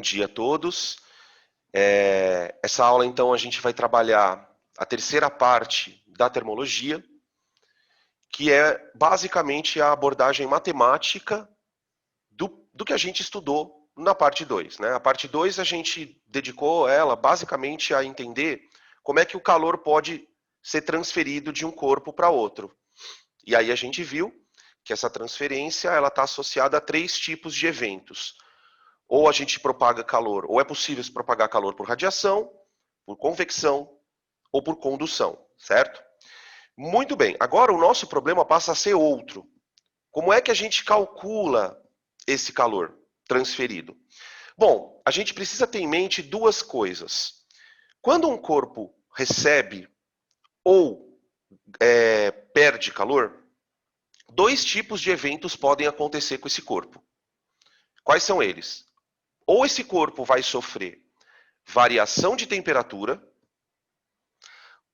Bom dia a todos. Essa aula, então, a gente vai trabalhar a terceira parte da termologia, que é basicamente a abordagem matemática do que a gente estudou na parte 2. Né? A parte 2 a gente dedicou ela basicamente a entender como é que o calor pode ser transferido de um corpo para outro. E aí a gente viu que essa transferência ela está associada a 3 tipos de eventos. Ou a gente propaga calor, ou é possível se propagar calor por radiação, por convecção ou por condução, certo? Muito bem, agora o nosso problema passa a ser outro. Como é que a gente calcula esse calor transferido? Bom, a gente precisa ter em mente duas coisas. Quando um corpo recebe ou perde calor, 2 tipos de eventos podem acontecer com esse corpo. Quais são eles? Ou esse corpo vai sofrer variação de temperatura,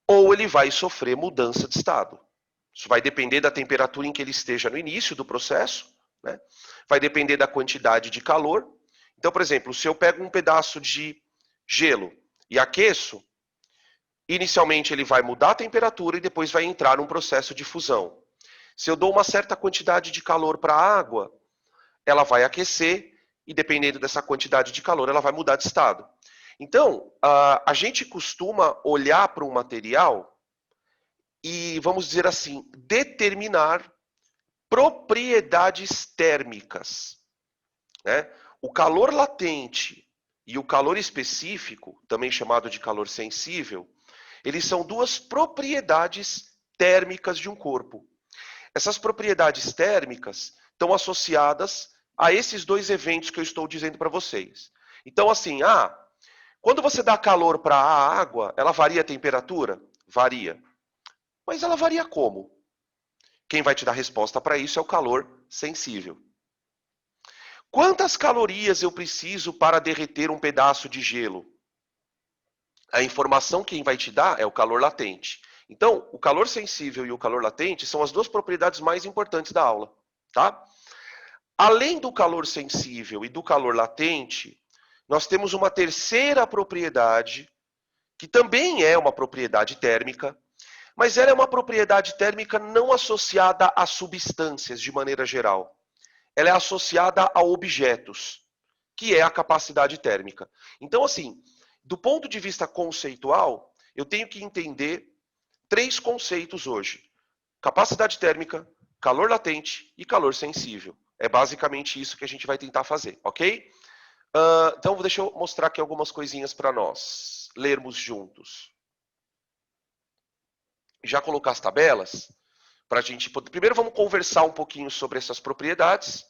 ou ele vai sofrer mudança de estado. Isso vai depender da temperatura em que ele esteja no início do processo, né? Vai depender da quantidade de calor. Então, por exemplo, se eu pego um pedaço de gelo e aqueço, inicialmente ele vai mudar a temperatura e depois vai entrar num processo de fusão. Se eu dou uma certa quantidade de calor para a água, ela vai aquecer e dependendo dessa quantidade de calor, ela vai mudar de estado. Então, a gente costuma olhar para um material e, vamos dizer assim, determinar propriedades térmicas. Né? O calor latente e o calor específico, também chamado de calor sensível, eles são 2 propriedades térmicas de um corpo. Essas propriedades térmicas estão associadas a esses 2 eventos que eu estou dizendo para vocês. Então, assim, quando você dá calor para a água, ela varia a temperatura? Varia. Mas ela varia como? Quem vai te dar resposta para isso é o calor sensível. Quantas calorias eu preciso para derreter um pedaço de gelo? A informação quem vai te dar é o calor latente. Então, o calor sensível e o calor latente são as 2 propriedades mais importantes da aula, tá? Além do calor sensível e do calor latente, nós temos uma terceira propriedade, que também é uma propriedade térmica, mas ela é uma propriedade térmica não associada a substâncias de maneira geral. Ela é associada a objetos, que é a capacidade térmica. Então, assim, do ponto de vista conceitual, eu tenho que entender 3 conceitos hoje: capacidade térmica, calor latente e calor sensível. É basicamente isso que a gente vai tentar fazer, ok? Então, deixa eu mostrar aqui algumas coisinhas para nós lermos juntos. Já colocar as tabelas para a gente poder... Primeiro vamos conversar um pouquinho sobre essas propriedades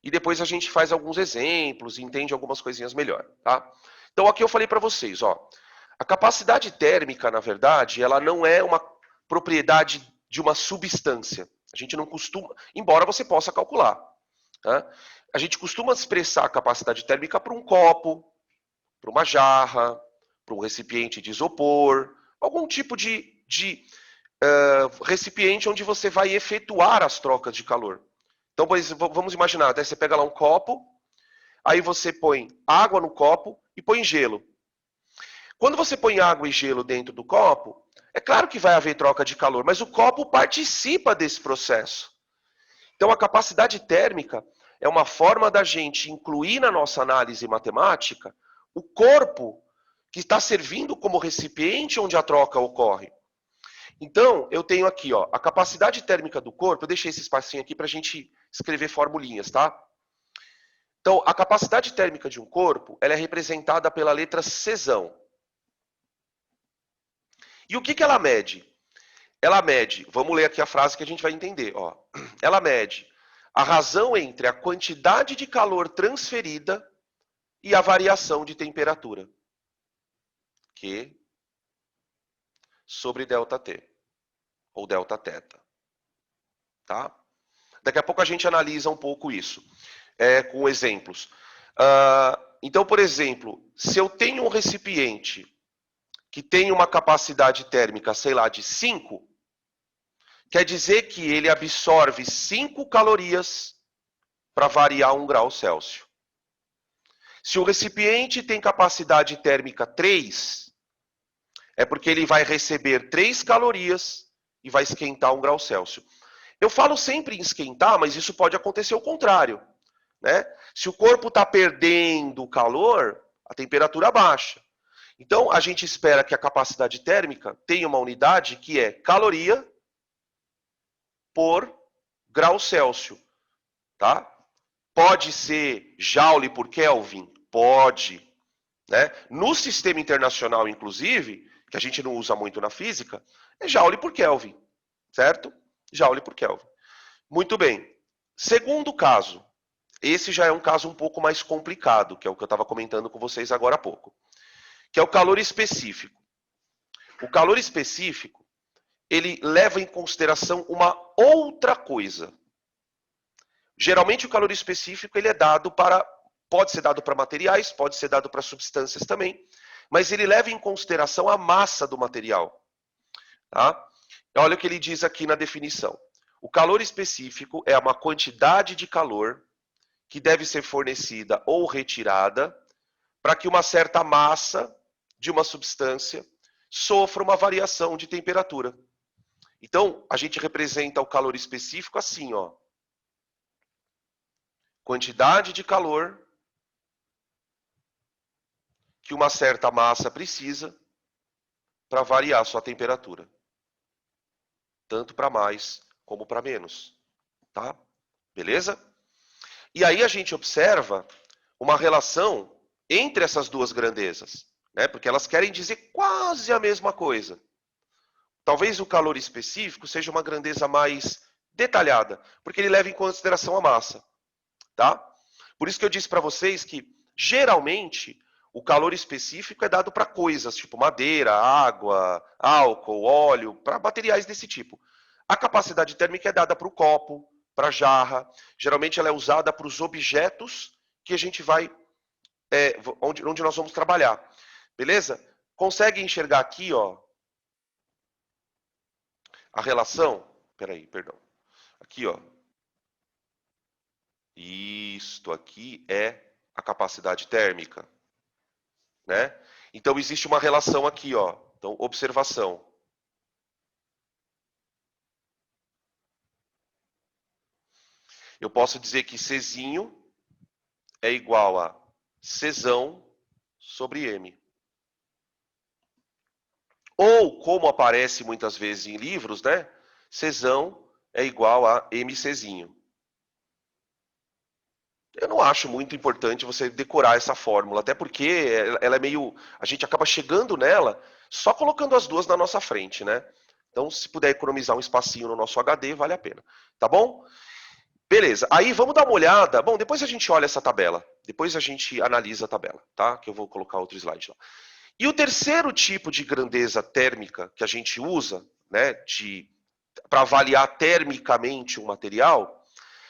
e depois a gente faz alguns exemplos e entende algumas coisinhas melhor, tá? Então aqui eu falei para vocês, ó, a capacidade térmica, na verdade, ela não é uma propriedade de uma substância. A gente não costuma, embora você possa calcular, tá? A gente costuma expressar a capacidade térmica para um copo, para uma jarra, para um recipiente de isopor, algum tipo de recipiente onde você vai efetuar as trocas de calor. Então, vamos imaginar, né? Você pega lá um copo, aí você põe água no copo e põe gelo. Quando você põe água e gelo dentro do copo, é claro que vai haver troca de calor, mas o copo participa desse processo. Então, a capacidade térmica é uma forma da gente incluir na nossa análise matemática o corpo que está servindo como recipiente onde a troca ocorre. Então, eu tenho aqui, ó, a capacidade térmica do corpo, eu deixei esse espacinho aqui para a gente escrever formulinhas, tá? Então, a capacidade térmica de um corpo, ela é representada pela letra Czão. E o que ela mede? Ela mede, vamos ler aqui a frase que a gente vai entender, ó. Ela mede a razão entre a quantidade de calor transferida e a variação de temperatura. Q sobre ΔT, ou Δθ. Tá? Daqui a pouco a gente analisa um pouco isso, com exemplos. Então, por exemplo, se eu tenho um recipiente que tem uma capacidade térmica, sei lá, de 5, quer dizer que ele absorve 5 calorias para variar 1 grau Celsius. Se o recipiente tem capacidade térmica 3, é porque ele vai receber 3 calorias e vai esquentar 1 grau Celsius. Eu falo sempre em esquentar, mas isso pode acontecer o contrário, né? Se o corpo está perdendo calor, a temperatura baixa. Então, a gente espera que a capacidade térmica tenha uma unidade que é caloria por grau Celsius, tá? Pode ser joule por Kelvin? Pode, né? No sistema internacional, inclusive, que a gente não usa muito na física, é joule por Kelvin, certo? Joule por Kelvin. Muito bem. Segundo caso, esse já é um caso um pouco mais complicado, que é o que eu estava comentando com vocês agora há pouco, que é o calor específico. O calor específico, ele leva em consideração uma outra coisa. Geralmente o calor específico ele é dado para, pode ser dado para materiais, pode ser dado para substâncias também, mas ele leva em consideração a massa do material. Tá? Olha o que ele diz aqui na definição. O calor específico é uma quantidade de calor que deve ser fornecida ou retirada para que uma certa massa de uma substância sofra uma variação de temperatura. Então, a gente representa o calor específico assim, ó. Quantidade de calor que uma certa massa precisa para variar sua temperatura. Tanto para mais como para menos. Tá? Beleza? E aí a gente observa uma relação entre essas duas grandezas, né? Porque elas querem dizer quase a mesma coisa. Talvez o calor específico seja uma grandeza mais detalhada, porque ele leva em consideração a massa. Tá? Por isso que eu disse para vocês que, geralmente, o calor específico é dado para coisas, tipo madeira, água, álcool, óleo, para materiais desse tipo. A capacidade térmica é dada para o copo, para a jarra. Geralmente ela é usada para os objetos que a gente vai, onde nós vamos trabalhar. Beleza? Consegue enxergar aqui, ó, a relação? Peraí, perdão. Aqui, ó. Isto aqui é a capacidade térmica, né? Então existe uma relação aqui, ó. Então, observação. Eu posso dizer que Czinho é igual a Czão sobre M. Ou, como aparece muitas vezes em livros, né? Czão é igual a MCzinho. Eu não acho muito importante você decorar essa fórmula, até porque ela é meio... A gente acaba chegando nela só colocando as duas na nossa frente, né? Então, se puder economizar um espacinho no nosso HD, vale a pena. Tá bom? Beleza. Aí, vamos dar uma olhada. Bom, depois a gente olha essa tabela. Depois a gente analisa a tabela, tá? Que eu vou colocar outro slide lá. E o terceiro tipo de grandeza térmica que a gente usa, né, para avaliar termicamente um material,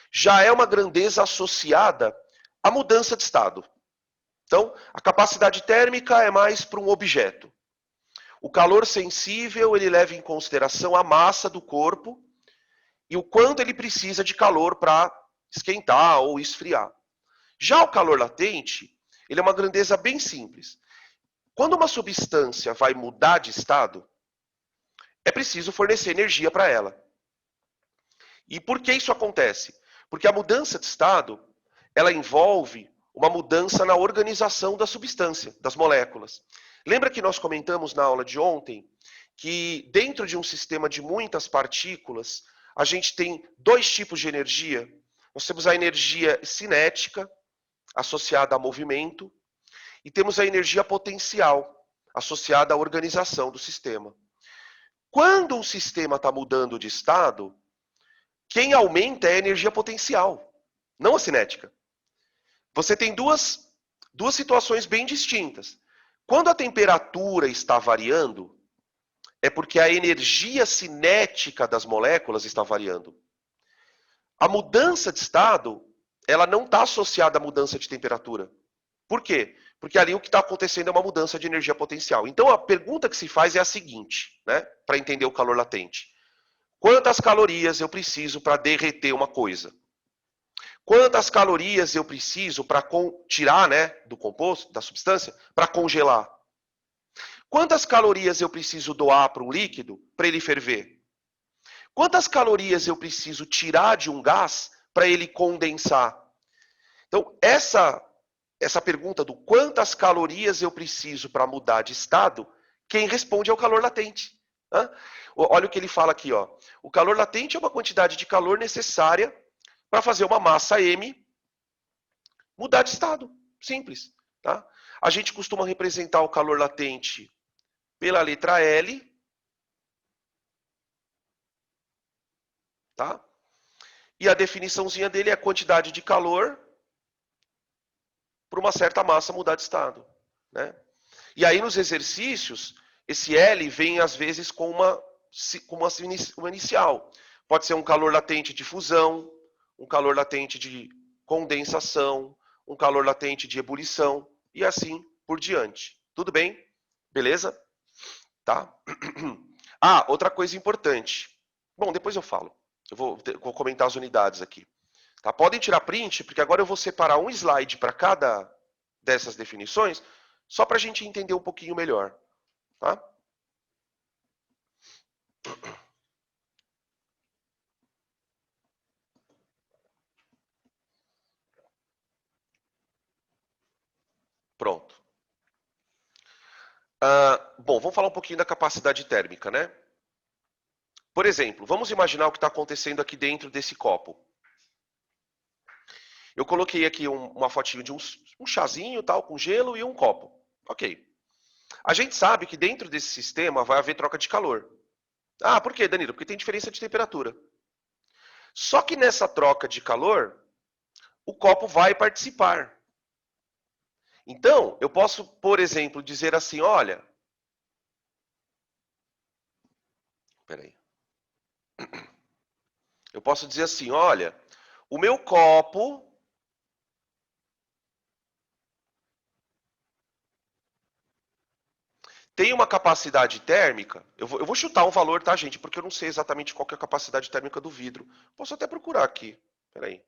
já é uma grandeza associada à mudança de estado. Então, a capacidade térmica é mais para um objeto. O calor sensível, ele leva em consideração a massa do corpo e o quanto ele precisa de calor para esquentar ou esfriar. Já o calor latente, ele é uma grandeza bem simples. Quando uma substância vai mudar de estado, é preciso fornecer energia para ela. E por que isso acontece? Porque a mudança de estado, ela envolve uma mudança na organização da substância, das moléculas. Lembra que nós comentamos na aula de ontem que dentro de um sistema de muitas partículas, a gente tem dois tipos de energia. Nós temos a energia cinética, associada a movimento, e temos a energia potencial, associada à organização do sistema. Quando um sistema está mudando de estado, quem aumenta é a energia potencial, não a cinética. Você tem duas situações bem distintas. Quando a temperatura está variando, é porque a energia cinética das moléculas está variando. A mudança de estado, ela não está associada à mudança de temperatura. Por quê? Porque ali o que está acontecendo é uma mudança de energia potencial. Então a pergunta que se faz é a seguinte, né? Para entender o calor latente. Quantas calorias eu preciso para derreter uma coisa? Quantas calorias eu preciso para tirar, né, do composto, da substância, para congelar? Quantas calorias eu preciso doar para um líquido para ele ferver? Quantas calorias eu preciso tirar de um gás para ele condensar? Então, essa pergunta do quantas calorias eu preciso para mudar de estado, quem responde é o calor latente. Né? Olha o que ele fala aqui, ó. O calor latente é uma quantidade de calor necessária para fazer uma massa M mudar de estado. Simples. Tá? A gente costuma representar o calor latente pela letra L. Tá? E a definiçãozinha dele é a quantidade de calor para uma certa massa mudar de estado. Né? E aí nos exercícios, esse L vem às vezes com uma inicial. Pode ser um calor latente de fusão, um calor latente de condensação, um calor latente de ebulição e assim por diante. Tudo bem? Beleza? Tá? Ah, outra coisa importante. Bom, depois eu falo. Eu vou comentar as unidades aqui. Tá? Podem tirar print, porque agora eu vou separar um slide para cada dessas definições, só para a gente entender um pouquinho melhor. Tá? Pronto. Bom, vamos falar um pouquinho da capacidade térmica, né? Por exemplo, vamos imaginar o que está acontecendo aqui dentro desse copo. Eu coloquei aqui uma fotinho de um chazinho, tal, com gelo e um copo. Ok. A gente sabe que dentro desse sistema vai haver troca de calor. Ah, por quê, Danilo? Porque tem diferença de temperatura. Só que nessa troca de calor, o copo vai participar. Então, eu posso, por exemplo, dizer assim, olha... Peraí. Eu posso dizer assim, olha, o meu copo tem uma capacidade térmica, eu vou chutar um valor, tá, gente? Porque eu não sei exatamente qual que é a capacidade térmica do vidro. Posso até procurar aqui. Peraí.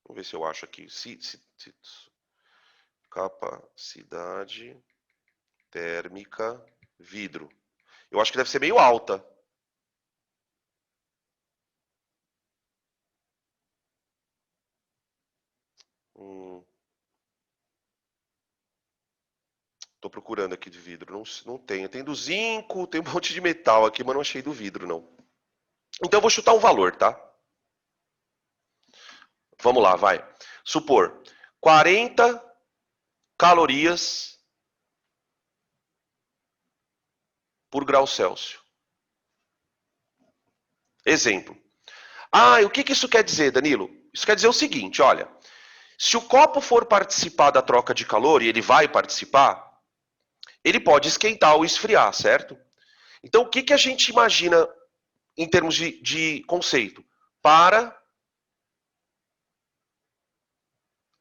Vamos ver se eu acho aqui. Capacidade térmica vidro. Eu acho que deve ser meio alta. Tô procurando aqui de vidro. Não tem. Tem do zinco, tem um monte de metal aqui, mas não achei do vidro, não. Então eu vou chutar um valor, tá? Vamos lá, vai. Supor 40 calorias por grau Celsius. Exemplo. Ah, e o que isso quer dizer, Danilo? Isso quer dizer o seguinte, olha. Se o copo for participar da troca de calor, e ele vai participar, ele pode esquentar ou esfriar, certo? Então, o que a gente imagina em termos de conceito? Para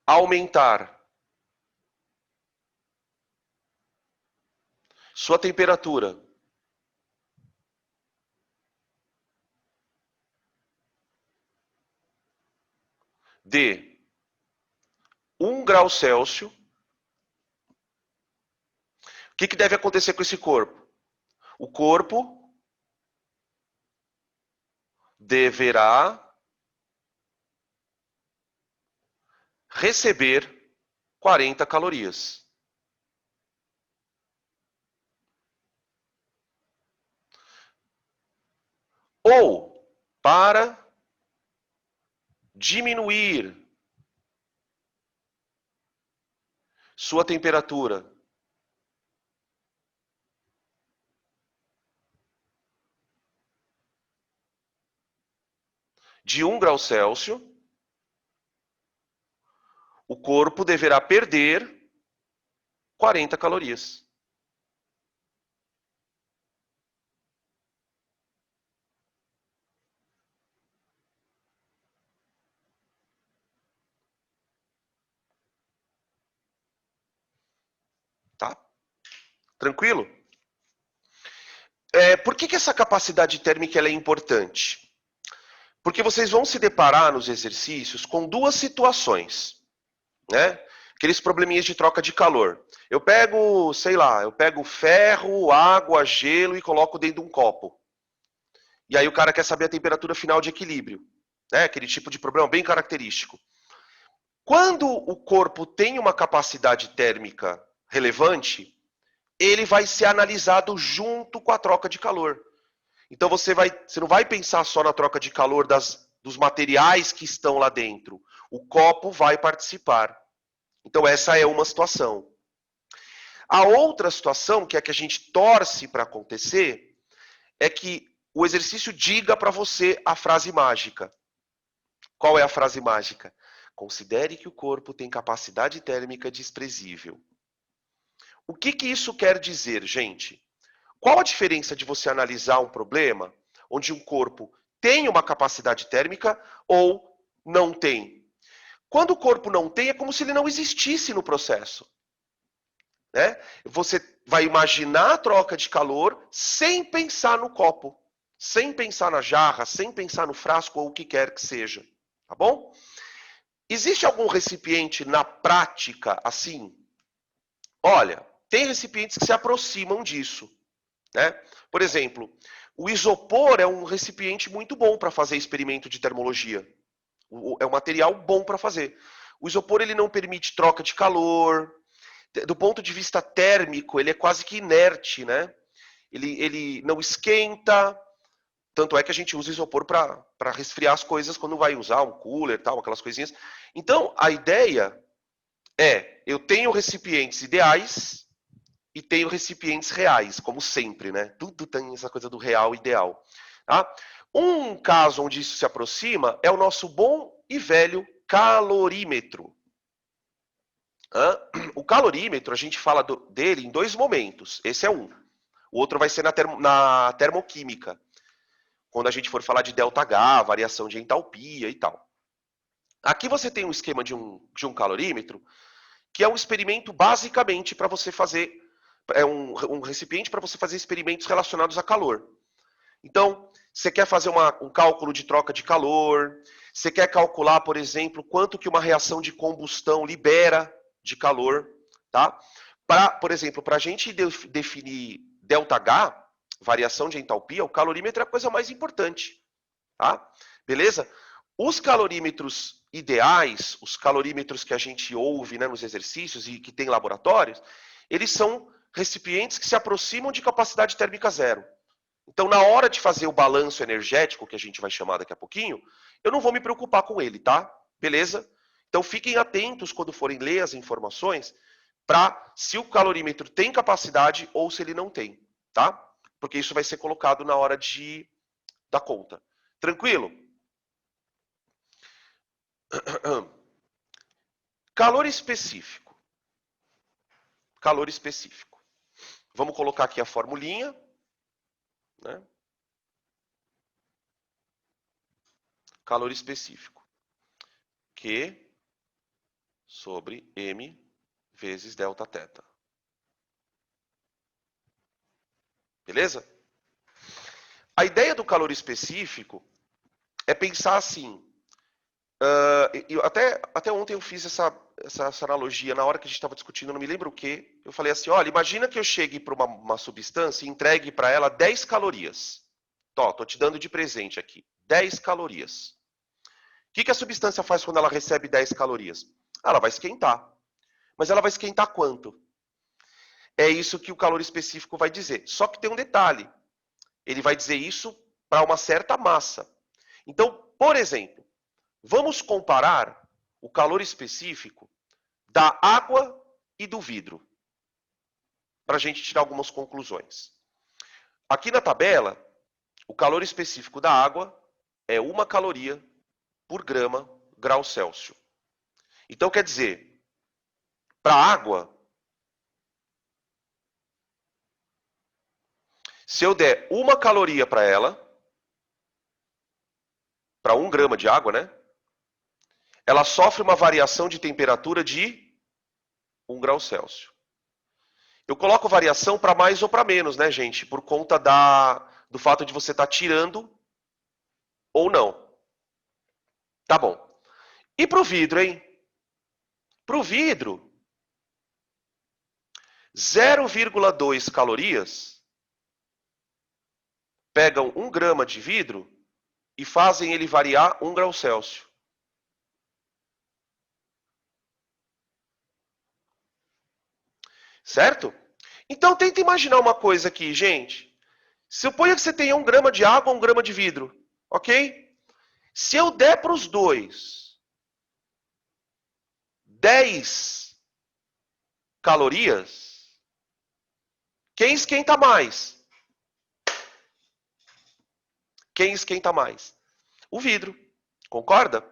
aumentar sua temperatura de 1 grau Celsius, o que deve acontecer com esse corpo? O corpo deverá receber 40 calorias. Ou, para diminuir sua temperatura de 1 grau Celsius, o corpo deverá perder 40 calorias. Tá? Tranquilo? Por que essa capacidade térmica é importante? Porque vocês vão se deparar nos exercícios com duas situações, né? Aqueles probleminhas de troca de calor. Eu pego, sei lá, eu pego ferro, água, gelo e coloco dentro de um copo. E aí o cara quer saber a temperatura final de equilíbrio, né? Aquele tipo de problema bem característico. Quando o corpo tem uma capacidade térmica relevante, ele vai ser analisado junto com a troca de calor. Então você não vai pensar só na troca de calor dos materiais que estão lá dentro. O copo vai participar. Então essa é uma situação. A outra situação, que é a que a gente torce para acontecer, é que o exercício diga para você a frase mágica. Qual é a frase mágica? Considere que o corpo tem capacidade térmica desprezível. O que isso quer dizer, gente? Qual a diferença de você analisar um problema onde um corpo tem uma capacidade térmica ou não tem? Quando o corpo não tem, é como se ele não existisse no processo. Né? Você vai imaginar a troca de calor sem pensar no copo, sem pensar na jarra, sem pensar no frasco ou o que quer que seja. Tá bom? Existe algum recipiente na prática assim? Olha, tem recipientes que se aproximam disso. Né? Por exemplo, o isopor é um recipiente muito bom para fazer experimento de termologia. É um material bom para fazer. O isopor ele não permite troca de calor. Do ponto de vista térmico, ele é quase que inerte, né? Ele não esquenta. Tanto é que a gente usa isopor para resfriar as coisas quando vai usar um cooler, tal, aquelas coisinhas. Então, a ideia é, eu tenho recipientes ideais e tenho recipientes reais, como sempre, né? Tudo tem essa coisa do real ideal. Tá? Um caso onde isso se aproxima é o nosso bom e velho calorímetro. O calorímetro, a gente fala dele em dois momentos. Esse é um. O outro vai ser na termoquímica, quando a gente for falar de ΔH, variação de entalpia e tal. Aqui você tem um esquema de um calorímetro, que é um experimento basicamente para você fazer, é um recipiente para você fazer experimentos relacionados a calor. Então, você quer fazer um cálculo de troca de calor, você quer calcular, por exemplo, quanto que uma reação de combustão libera de calor, tá? Por exemplo, para a gente definir ΔH, variação de entalpia, o calorímetro é a coisa mais importante, tá? Beleza? Os calorímetros ideais, os calorímetros que a gente ouve, né, nos exercícios e que tem laboratórios, eles são recipientes que se aproximam de capacidade térmica zero. Então, na hora de fazer o balanço energético, que a gente vai chamar daqui a pouquinho, eu não vou me preocupar com ele, tá? Beleza? Então, fiquem atentos quando forem ler as informações para se o calorímetro tem capacidade ou se ele não tem, tá? Porque isso vai ser colocado na hora da conta. Tranquilo? Calor específico. Calor específico. Vamos colocar aqui a formulinha. Né? Calor específico. Q sobre M vezes delta teta. Beleza? A ideia do calor específico é pensar assim. Até ontem eu fiz essa analogia, na hora que a gente estava discutindo, não me lembro o que. Eu falei assim, olha, imagina que eu chegue para uma substância e entregue para ela 10 calorias. Tô te dando de presente aqui. 10 calorias. O que a substância faz quando ela recebe 10 calorias? Ela vai esquentar. Mas ela vai esquentar quanto? É isso que o calor específico vai dizer. Só que tem um detalhe. Ele vai dizer isso para uma certa massa. Então, por exemplo, vamos comparar o calor específico da água e do vidro, para a gente tirar algumas conclusões. Aqui na tabela, o calor específico da água é 1 caloria por grau Celsius. Então, quer dizer, para a água, se eu der 1 caloria para ela, para 1 grama de água, né? Ela sofre uma variação de temperatura de 1 grau Celsius. Eu coloco variação para mais ou para menos, né, gente? Por conta do fato de você estar tirando ou não. Tá bom. E para o vidro, hein? Para o vidro, 0,2 calorias pegam 1 grama de vidro e fazem ele variar 1 grau Celsius. Certo? Então tenta imaginar uma coisa aqui, gente. Suponha que você tenha 1 grama de água, 1 grama de vidro, ok? Se eu der para os dois 10 calorias, quem esquenta mais? Quem esquenta mais? O vidro, concorda?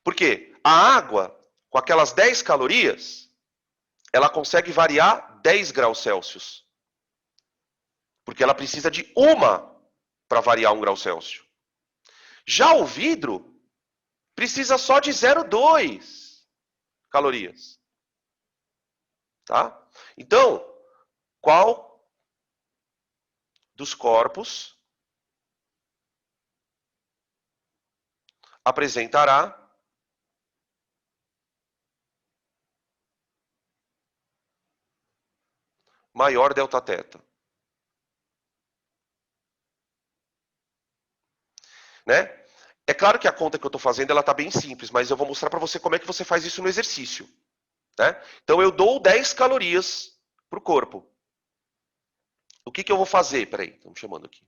Porque a água, com aquelas 10 calorias, ela consegue variar 10 graus Celsius. Porque ela precisa de uma para variar 1 grau Celsius. Já o vidro precisa só de 0,2 calorias. Tá? Então, qual dos corpos apresentará maior delta teta? Né? É claro que a conta que eu estou fazendo ela está bem simples, mas eu vou mostrar para você como é que você faz isso no exercício. Né? Então eu dou 10 calorias para o corpo. O que eu vou fazer? Peraí, estão me chamando aqui.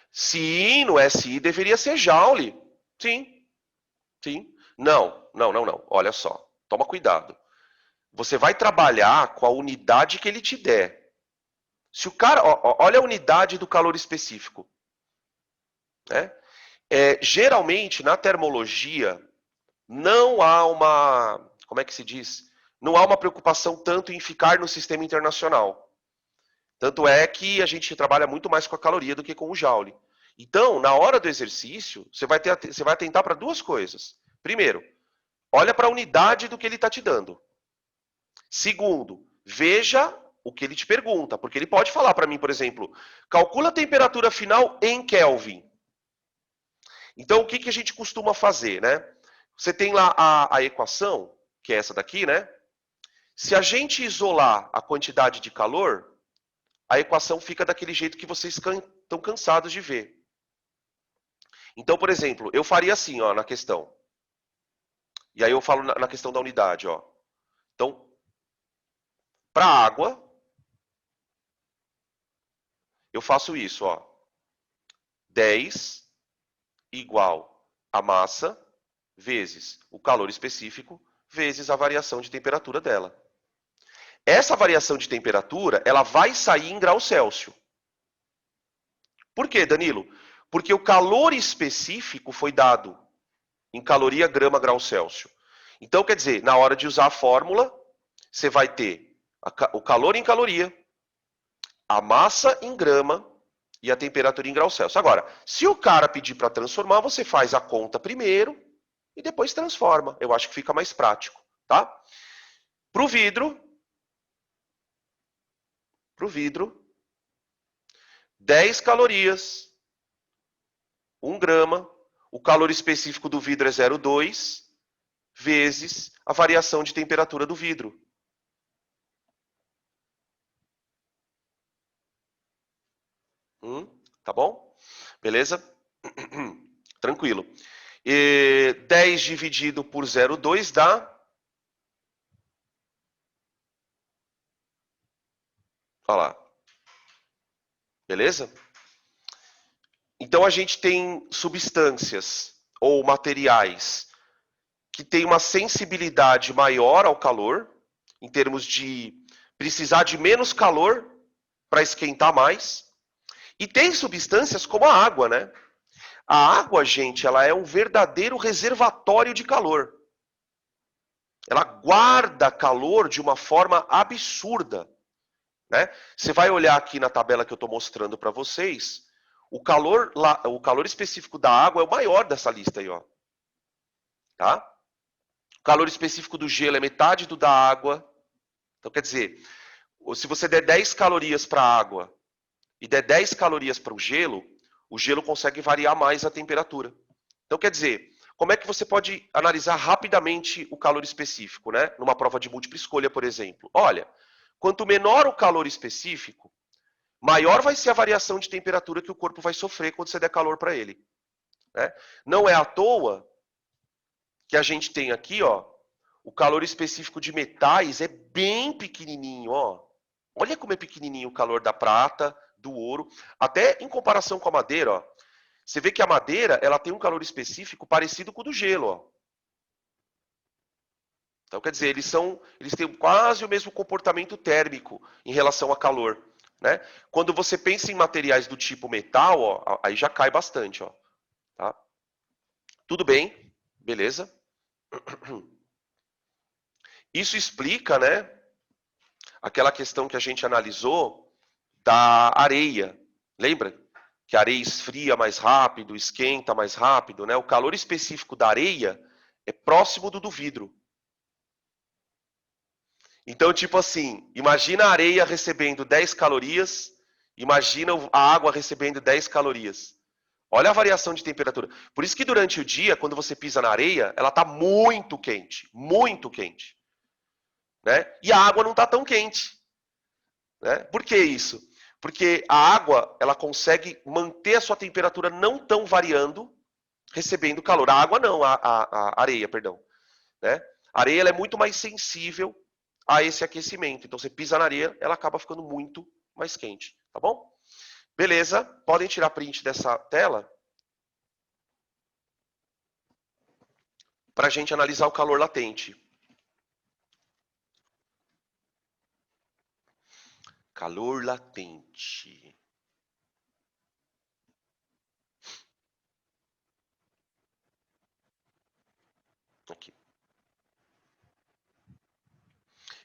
Sim, no SI deveria ser joule. Sim, sim. Não. Olha só, toma cuidado. Você vai trabalhar com a unidade que ele te der. Se o cara, olha a unidade do calor específico. Né? Geralmente, na termologia, não há uma, como é que se diz? Não há uma preocupação tanto em ficar no sistema internacional. Tanto é que a gente trabalha muito mais com a caloria do que com o joule. Então, na hora do exercício, você vai atentar para duas coisas. Primeiro, olha para a unidade do que ele está te dando. Segundo, veja o que ele te pergunta, porque ele pode falar para mim, por exemplo, calcula a temperatura final em Kelvin. Então, o que a gente costuma fazer, né? Você tem lá a equação, que é essa daqui, né? Se a gente isolar a quantidade de calor, a equação fica daquele jeito que vocês estão cansados de ver. Então, por exemplo, eu faria assim, ó, na questão. E aí eu falo na questão da unidade, ó. Então, para a água, eu faço isso, ó. 10 igual a massa vezes o calor específico vezes a variação de temperatura dela. Essa variação de temperatura, ela vai sair em grau Celsius. Por quê, Danilo? Porque o calor específico foi dado em caloria grama grau Celsius. Então, quer dizer, na hora de usar a fórmula, você vai ter o calor em caloria, a massa em grama e a temperatura em grau Celsius. Agora, se o cara pedir para transformar, você faz a conta primeiro e depois transforma. Eu acho que fica mais prático, tá? Para o vidro, 10 calorias, 1 grama, o calor específico do vidro é 0,2, vezes a variação de temperatura do vidro. Tá bom? Beleza? Tranquilo. 10 dividido por 0,2 dá... Olha lá. Beleza? Então a gente tem substâncias ou materiais que têm uma sensibilidade maior ao calor, em termos de precisar de menos calor para esquentar mais. E tem substâncias como a água, né? A água, gente, ela é um verdadeiro reservatório de calor. Ela guarda calor de uma forma absurda. Né? Você vai olhar aqui na tabela que eu estou mostrando para vocês, o calor específico da água é o maior dessa lista aí, ó. Tá? O calor específico do gelo é metade do da água. Então, quer dizer, se você der 10 calorias para a água e der 10 calorias para o gelo, O gelo consegue variar mais a temperatura. Então, quer dizer, como é que você pode analisar rapidamente o calor específico, né? Numa prova de múltipla escolha, por exemplo. Olha, quanto menor o calor específico, maior vai ser a variação de temperatura que o corpo vai sofrer quando você der calor para ele. Né? Não é à toa que a gente tem aqui, ó, o calor específico de metais é bem pequenininho, ó. Olha como é pequenininho o calor da prata, do ouro, até em comparação com a madeira, ó. Você vê que a madeira, ela tem um calor específico parecido com o do gelo, ó. Então, quer dizer, eles têm quase o mesmo comportamento térmico em relação a calor, né? Quando você pensa em materiais do tipo metal, ó, aí já cai bastante, ó. Tá? Tudo bem, beleza? Isso explica, né, aquela questão que a gente analisou da areia. Lembra? Que a areia esfria mais rápido, esquenta mais rápido, né? O calor específico da areia é próximo do vidro. Então, tipo assim, imagina a areia recebendo 10 calorias, imagina a água recebendo 10 calorias. Olha a variação de temperatura. Por isso que durante o dia, quando você pisa na areia, ela está muito quente, muito quente. Né? E a água não está tão quente. Né? Por que isso? Porque a água ela consegue manter a sua temperatura não tão variando, recebendo calor. A água não, a areia, perdão. Né? A areia ela é muito mais sensível a esse aquecimento. Então você pisa na areia, ela acaba ficando muito mais quente. Tá bom? Beleza, podem tirar print dessa tela para a gente analisar o calor latente. Calor latente. Aqui.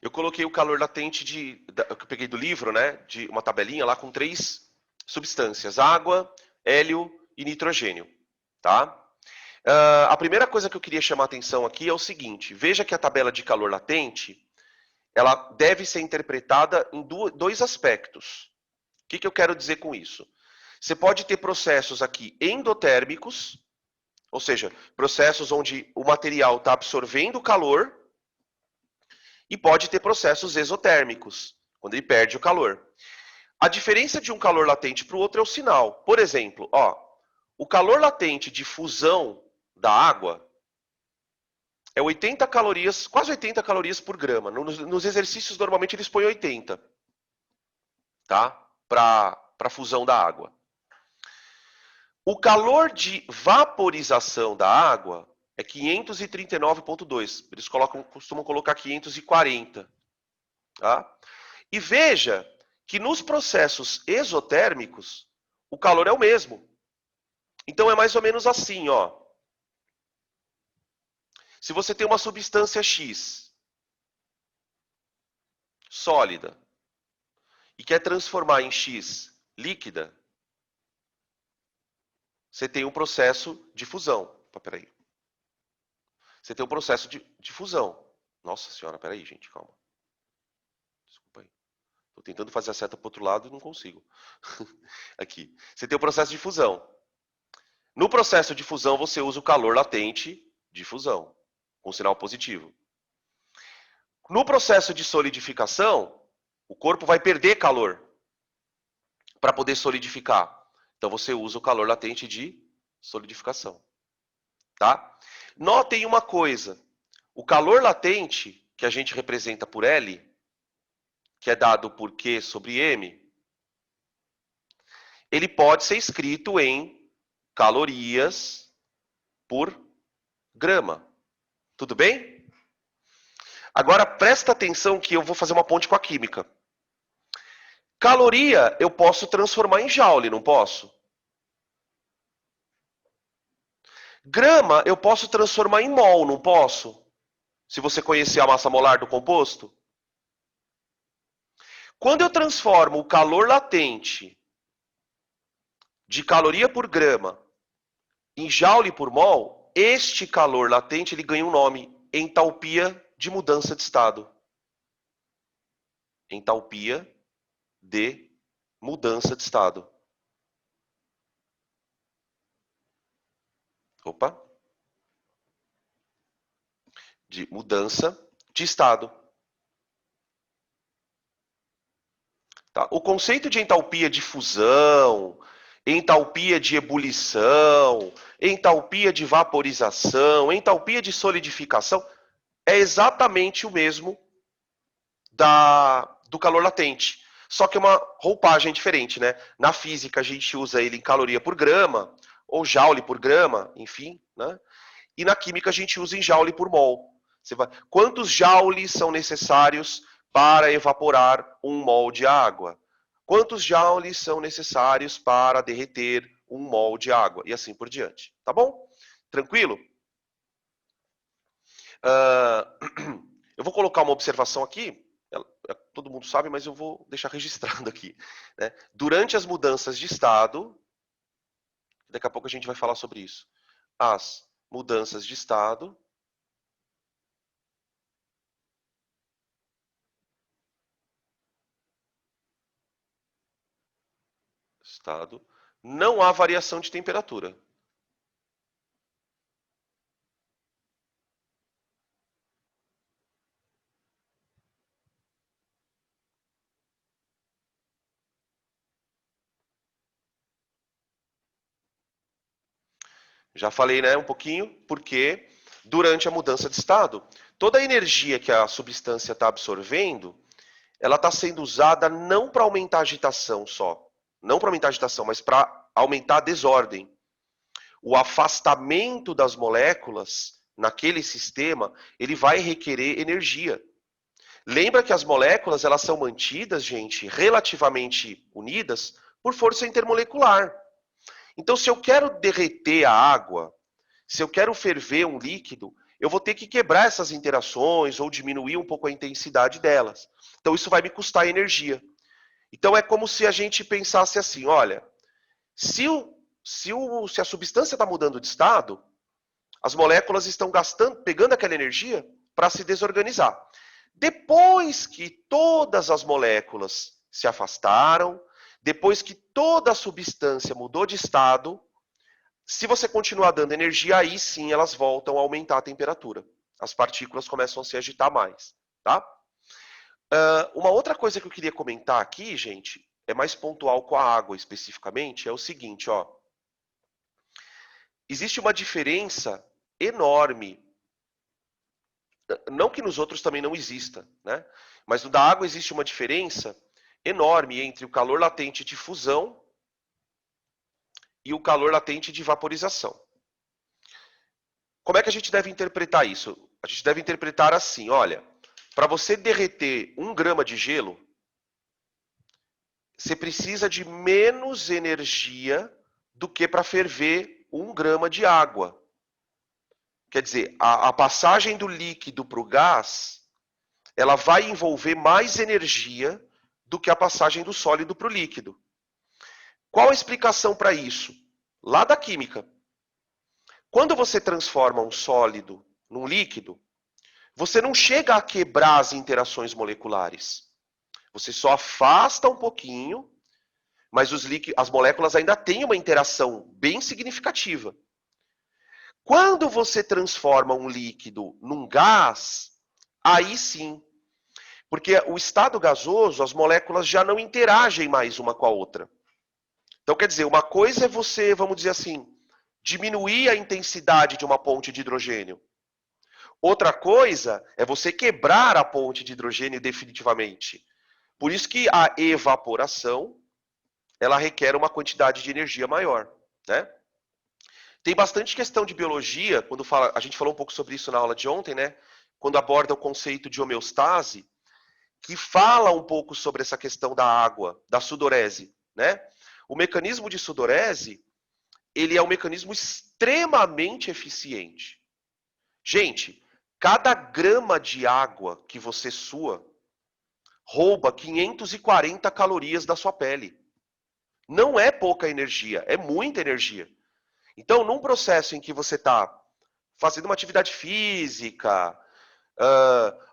Eu coloquei o calor latente que eu peguei do livro, né? De uma tabelinha lá com 3 substâncias: água, hélio e nitrogênio. Tá? A primeira coisa que eu queria chamar a atenção aqui é o seguinte: veja que a tabela de calor latente ela deve ser interpretada em 2 aspectos. O que eu quero dizer com isso? Você pode ter processos aqui endotérmicos, ou seja, processos onde o material está absorvendo calor, e pode ter processos exotérmicos, quando ele perde o calor. A diferença de um calor latente para o outro é o sinal. Por exemplo, ó, o calor latente de fusão da água é 80 calorias, quase 80 calorias por grama. Nos exercícios, normalmente, eles põem 80, tá? Para fusão da água. O calor de vaporização da água é 539,2. Eles costumam colocar 540. Tá? E veja que nos processos exotérmicos, o calor é o mesmo. Então é mais ou menos assim, ó. Se você tem uma substância X sólida e quer transformar em X líquida, você tem um processo de fusão. Opa, peraí. Você tem um processo de fusão. Nossa senhora, peraí, gente, calma. Desculpa aí. Estou tentando fazer a seta para o outro lado e não consigo. Aqui. Você tem o processo de fusão. No processo de fusão, você usa o calor latente de fusão, com sinal positivo. No processo de solidificação, o corpo vai perder calor para poder solidificar. Então você usa o calor latente de solidificação. Tá? Notem uma coisa. O calor latente, que a gente representa por L, que é dado por Q sobre M, ele pode ser escrito em calorias por grama. Tudo bem? Agora presta atenção que eu vou fazer uma ponte com a química. Caloria eu posso transformar em joule, não posso? Grama eu posso transformar em mol, não posso? Se você conhecer a massa molar do composto. Quando eu transformo o calor latente de caloria por grama em joule por mol, este calor latente ele ganha um nome: entalpia de mudança de estado. Entalpia de mudança de estado. Opa. De mudança de estado. Tá? O conceito de entalpia de fusão, entalpia de ebulição, entalpia de vaporização, entalpia de solidificação é exatamente o mesmo do calor latente. Só que é uma roupagem diferente, né? Na física a gente usa ele em caloria por grama, ou joule por grama, enfim, né? E na química a gente usa em joule por mol. Quantos joules são necessários para evaporar um mol de água? Quantos joules são necessários para derreter um mol de água? E assim por diante. Tá bom? Tranquilo? Eu vou colocar uma observação aqui. Todo mundo sabe, mas eu vou deixar registrado aqui. Né? Durante as mudanças de estado, daqui a pouco a gente vai falar sobre isso. As mudanças de estado não há variação de temperatura. Já falei, né, um pouquinho, porque durante a mudança de estado, toda a energia que a substância está absorvendo, ela está sendo usada não para aumentar a agitação só, não para aumentar a agitação, mas para aumentar a desordem. O afastamento das moléculas naquele sistema, ele vai requerer energia. Lembra que as moléculas, elas são mantidas, gente, relativamente unidas por força intermolecular. Então, se eu quero derreter a água, se eu quero ferver um líquido, eu vou ter que quebrar essas interações ou diminuir um pouco a intensidade delas. Então, isso vai me custar energia. Então, é como se a gente pensasse assim: olha, se a substância está mudando de estado, as moléculas estão pegando aquela energia para se desorganizar. Depois que todas as moléculas se afastaram, depois que toda a substância mudou de estado, se você continuar dando energia, aí sim elas voltam a aumentar a temperatura. As partículas começam a se agitar mais, tá? Uma outra coisa que eu queria comentar aqui, gente, é mais pontual com a água especificamente, é o seguinte, ó. Existe uma diferença enorme, não que nos outros também não exista, né? Mas no da água existe uma diferença enorme entre o calor latente de fusão e o calor latente de vaporização. Como é que a gente deve interpretar isso? A gente deve interpretar assim, olha, para você derreter 1 grama de gelo, você precisa de menos energia do que para ferver 1 grama de água. Quer dizer, a passagem do líquido para o gás, ela vai envolver mais energia do que a passagem do sólido para o líquido. Qual a explicação para isso? Lá da química. Quando você transforma um sólido num líquido, você não chega a quebrar as interações moleculares. Você só afasta um pouquinho, mas as moléculas ainda têm uma interação bem significativa. Quando você transforma um líquido num gás, aí sim. Porque o estado gasoso, as moléculas já não interagem mais uma com a outra. Então, quer dizer, uma coisa é você, vamos dizer assim, diminuir a intensidade de uma ponte de hidrogênio. Outra coisa é você quebrar a ponte de hidrogênio definitivamente. Por isso que a evaporação, ela requer uma quantidade de energia maior, né? Tem bastante questão de biologia, quando a gente falou um pouco sobre isso na aula de ontem, né? Quando aborda o conceito de homeostase, que fala um pouco sobre essa questão da água, da sudorese, né? O mecanismo de sudorese, ele é um mecanismo extremamente eficiente. Gente, cada grama de água que você sua rouba 540 calorias da sua pele. Não é pouca energia, é muita energia. Então, num processo em que você está fazendo uma atividade física,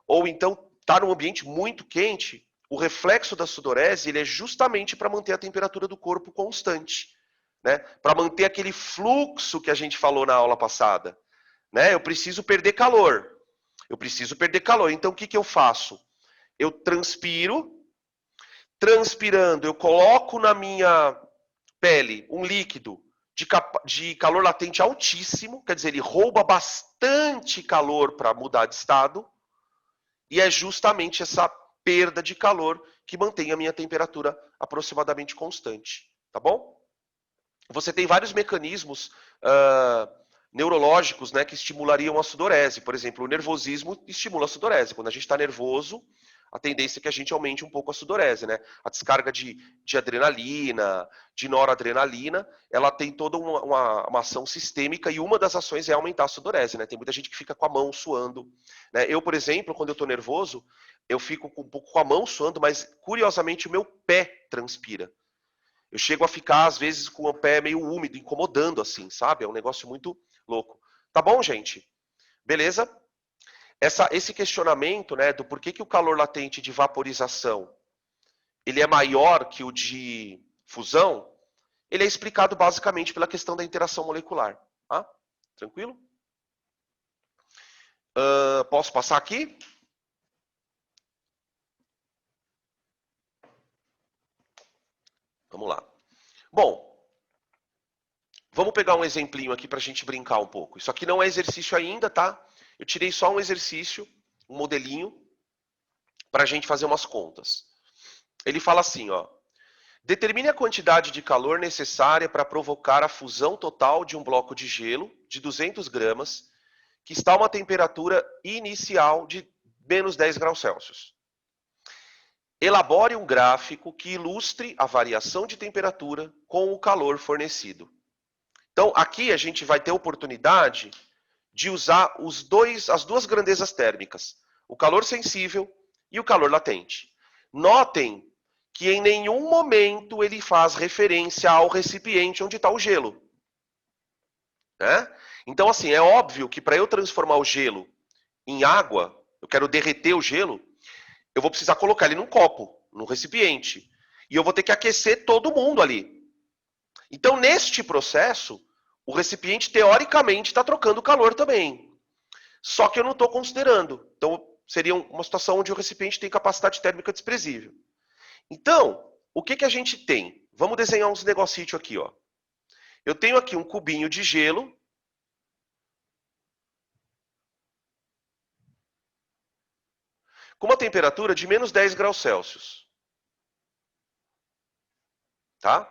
ou então está num ambiente muito quente, o reflexo da sudorese ele é justamente para manter a temperatura do corpo constante. né? Para manter aquele fluxo que a gente falou na aula passada, né? Eu preciso perder calor. Eu preciso perder calor. Então, o que eu faço? Eu transpiro. Transpirando, eu coloco na minha pele um líquido de calor latente altíssimo, quer dizer, ele rouba bastante calor para mudar de estado, e é justamente essa perda de calor que mantém a minha temperatura aproximadamente constante, tá bom? Você tem vários mecanismos neurológicos, né, que estimulariam a sudorese. Por exemplo, o nervosismo estimula a sudorese. Quando a gente está nervoso, a tendência é que a gente aumente um pouco a sudorese, né? A descarga de adrenalina, de noradrenalina, ela tem toda uma ação sistêmica e uma das ações é aumentar a sudorese, né? Tem muita gente que fica com a mão suando, né? Eu, por exemplo, quando eu estou nervoso, eu fico um pouco com a mão suando, mas curiosamente o meu pé transpira. Eu chego a ficar, às vezes, com o pé meio úmido, incomodando assim, sabe? É um negócio muito louco. Tá bom, gente? Beleza? Esse questionamento, né, do porquê que o calor latente de vaporização ele é maior que o de fusão, ele é explicado basicamente pela questão da interação molecular. Tá? Tranquilo? Posso passar aqui? Vamos lá. Bom, vamos pegar um exemplinho aqui para a gente brincar um pouco. Isso aqui não é exercício ainda, tá? Eu tirei só um exercício, um modelinho, para a gente fazer umas contas. Ele fala assim, ó. Determine a quantidade de calor necessária para provocar a fusão total de um bloco de gelo de 200 gramas, que está a uma temperatura inicial de menos 10 graus Celsius. Elabore um gráfico que ilustre a variação de temperatura com o calor fornecido. Então, aqui a gente vai ter a oportunidade de usar as duas grandezas térmicas, o calor sensível e o calor latente. Notem que em nenhum momento ele faz referência ao recipiente onde está o gelo. Né? Então, assim, é óbvio que para eu transformar o gelo em água, eu quero derreter o gelo, eu vou precisar colocar ele num copo, num recipiente. E eu vou ter que aquecer todo mundo ali. Então, neste processo, o recipiente, teoricamente, está trocando calor também. Só que eu não estou considerando. Então, seria uma situação onde o recipiente tem capacidade térmica desprezível. Então, o que a gente tem? Vamos desenhar uns negocitos aqui, ó. Eu tenho aqui um cubinho de gelo. Com uma temperatura de menos 10 graus Celsius. Tá?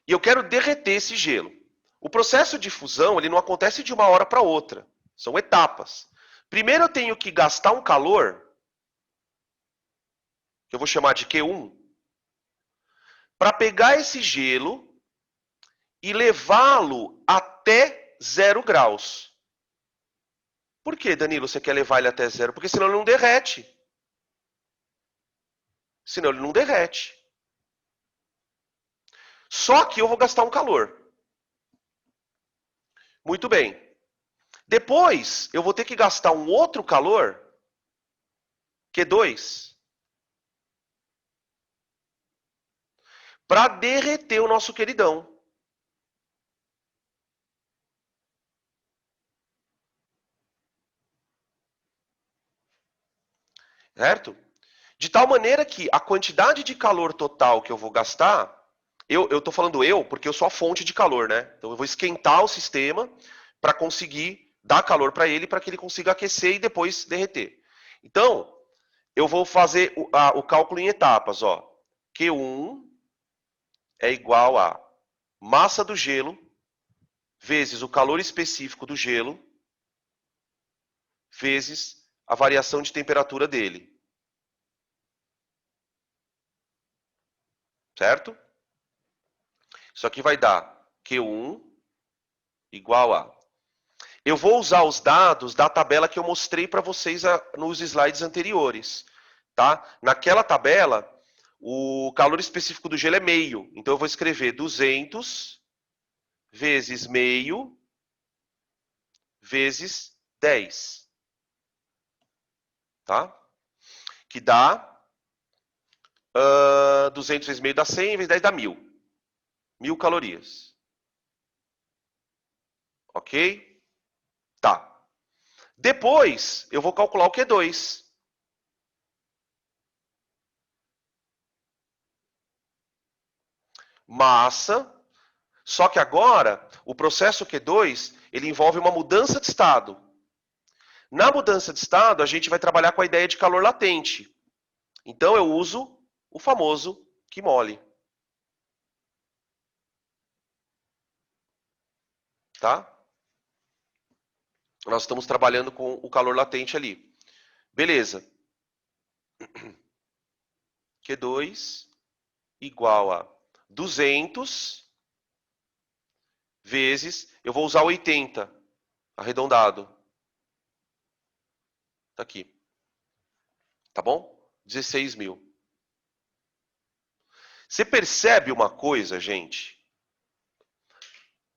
E eu quero derreter esse gelo. O processo de fusão ele não acontece de uma hora para outra. São etapas. Primeiro eu tenho que gastar um calor, que eu vou chamar de Q1, para pegar esse gelo e levá-lo até 0 graus. Por que, Danilo, você quer levar ele até 0? Porque senão ele não derrete. Senão ele não derrete. Só que eu vou gastar um calor. Muito bem. Depois, eu vou ter que gastar um outro calor, Q2, para derreter o nosso queridão. Certo? De tal maneira que a quantidade de calor total que eu vou gastar, eu estou falando porque eu sou a fonte de calor, né? Então eu vou esquentar o sistema para conseguir dar calor para ele, para que ele consiga aquecer e depois derreter. Então, eu vou fazer o cálculo em etapas, ó. Q1 é igual a massa do gelo vezes o calor específico do gelo vezes a variação de temperatura dele. Certo? Isso aqui vai dar Q1 igual a... Eu vou usar os dados da tabela que eu mostrei para vocês nos slides anteriores. Tá? Naquela tabela, o calor específico do gelo é meio. Então, eu vou escrever 200 vezes meio vezes 10. Tá? Que dá 200 vezes meio dá 100, vezes 10 dá 1000. 1000 calorias. Ok? Tá. Depois, eu vou calcular o Q2. Massa. Só que agora, o processo Q2, ele envolve uma mudança de estado. Na mudança de estado, a gente vai trabalhar com a ideia de calor latente. Então, eu uso o famoso Q-mole. Tá? Nós estamos trabalhando com o calor latente ali. Beleza. Q2 igual a 200 vezes, eu vou usar 80, arredondado. Tá aqui. Tá bom? 16 mil. Você percebe uma coisa, gente?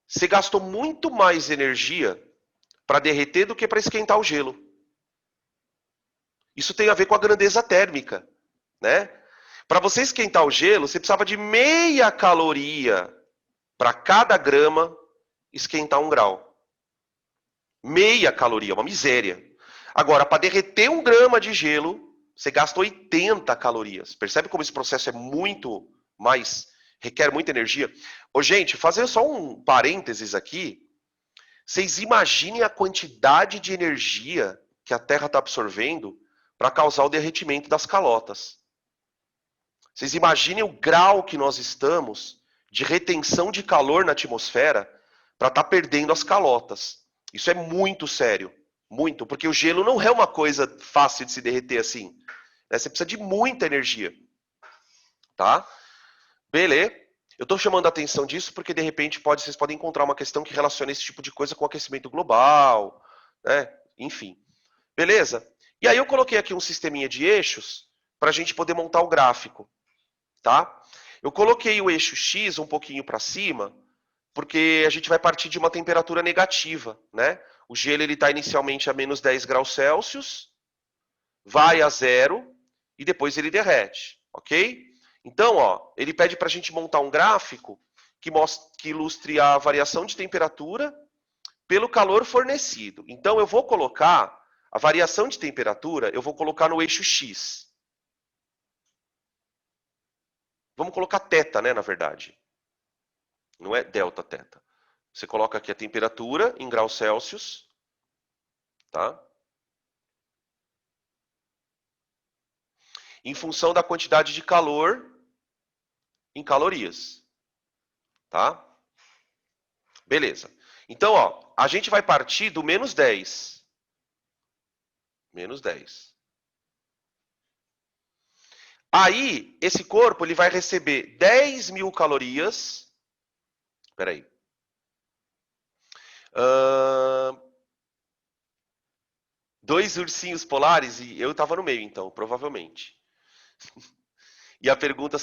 Você gastou muito mais energia para derreter do que para esquentar o gelo. Isso tem a ver com a grandeza térmica, né? Para você esquentar o gelo, você precisava de meia caloria para cada grama esquentar 1 grau. Meia caloria, uma miséria. Agora, para derreter 1 grama de gelo, você gasta 80 calorias. Percebe como esse processo é muito mais, requer muita energia? Ô, gente, fazendo só um parênteses aqui, vocês imaginem a quantidade de energia que a Terra está absorvendo para causar o derretimento das calotas. Vocês imaginem o grau que nós estamos de retenção de calor na atmosfera para estar perdendo as calotas. Isso é muito sério. Muito. Porque o gelo não é uma coisa fácil de se derreter assim. Né? Você precisa de muita energia. Tá? Beleza. Eu estou chamando a atenção disso porque, de repente, vocês podem encontrar uma questão que relaciona esse tipo de coisa com o aquecimento global. Né? Enfim. Beleza? E aí eu coloquei aqui um sisteminha de eixos para a gente poder montar o gráfico. Tá? Eu coloquei o eixo X um pouquinho para cima, porque a gente vai partir de uma temperatura negativa, né? O gelo está inicialmente a menos 10 graus Celsius, vai a 0 e depois ele derrete, ok? Então, ó, ele pede para a gente montar um gráfico que ilustre a variação de temperatura pelo calor fornecido. Então, eu vou colocar a variação de temperatura, eu vou colocar no eixo X. Vamos colocar θ, né, na verdade. Não é delta θ. Você coloca aqui a temperatura em graus Celsius, tá? Em função da quantidade de calor em calorias, tá? Beleza. Então, ó, a gente vai partir do menos 10. Menos 10. Aí, esse corpo ele vai receber 10 mil calorias. Espera aí. 2 ursinhos polares e eu estava no meio, então, provavelmente. E a pergunta,